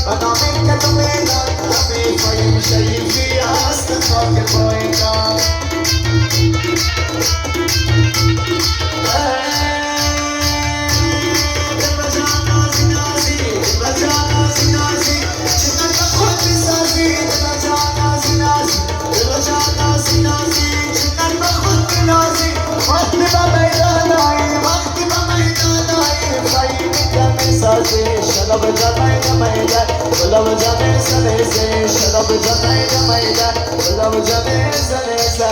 انا منك تميلك ربي فايم شايف فيها استفاق البوينات شراب جمعی جمعیده گلاب جمعی سلیزه شراب جمعی جمعیده گلاب جمعی سلیزه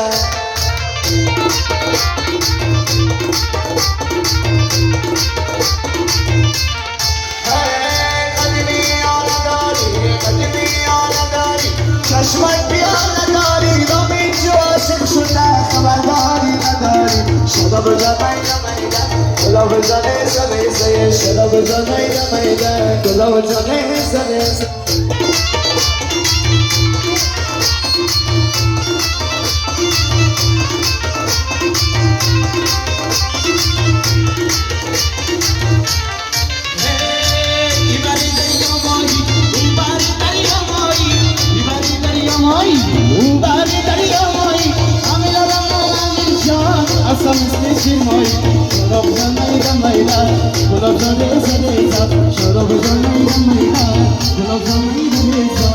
قدیمی آنه داری قدیمی آنه داری چشمک بیانه داری رامی جو عاشق شده خبرداری نداری شراب جمعی جمعیده گلاب جمعی سلیزه شراب جمعی جمعیده گلاب جمعی سلیزه Asam ismi moy, şarap canayda mayda, gulab canayda neyza, şarap canayda mayda, gulab canayda neyza.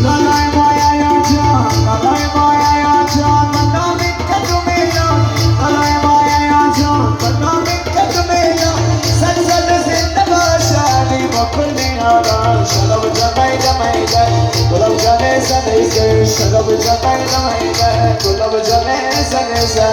Lalay moya yacan, lalay moya yacan, bana minke tumilan, lalay moya yacan, bana minke tumilan, sen zinde başani bakul nihara, şarap canayda mayda, gulab canayda neyza, şarap canayda mayda, gulab canayda neyza.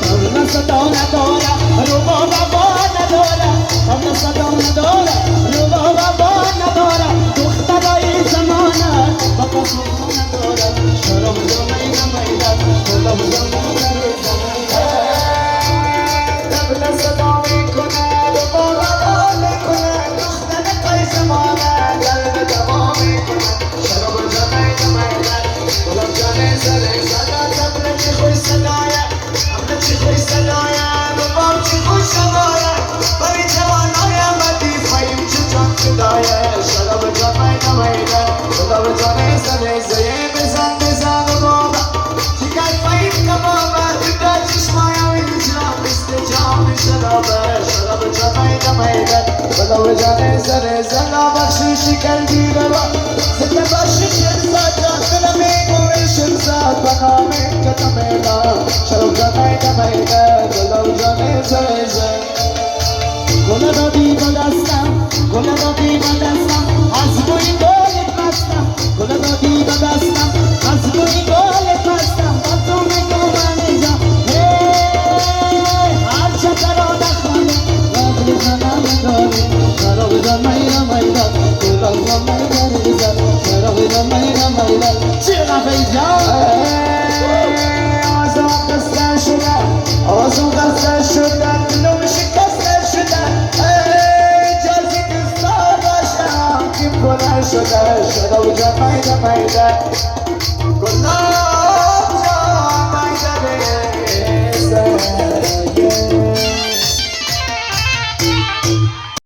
Tavla sadona dora, ruba babana dora, tavla sadona dora, ruba babana dora, dukhtarai zamana, baba sadona dora, şarap canayda mayda, gulab canayda neyza. Tavla sadona kune, ruba babana kune, dukhtarai zamana, qalb tamami kune, şarap canayda mayda, gulab canayda neyza. Tavla chikhoi sadaya, amna chikhoi sadaya, babam chikhoi sadaya, bari jawanaya mati fayim chucham chudaya, şarap canayda mayda, gulab canayda neyza. Bezan bezan baba, chikay fayim kababa, duda chishmaya vinjam, istijam sharaba, şarap canayda mayda, gulab canayda neyza. La bakhshish kalbi baba, zinde bakhshish irzat, dilme koy shirzat, bana minke tumilan, şarap canayda mayda, gulab canayda neyza. Gola dadi badastam, gola dadi badastam, az boy golet bastam, gola dadi badastam, az boy golet bastam, bato me komanija, hey, archa karo dakhale, ragli janam dori, karo jamayra mayda, gulab jamayra reza, karo jamayra mayda, chira beja. Ağzım kıskan şuna, ağzım kıskan şuna, dilim şikastan şuna. Cazı kızlar başa, kim konar şuna, şarap canayda mayda. Konar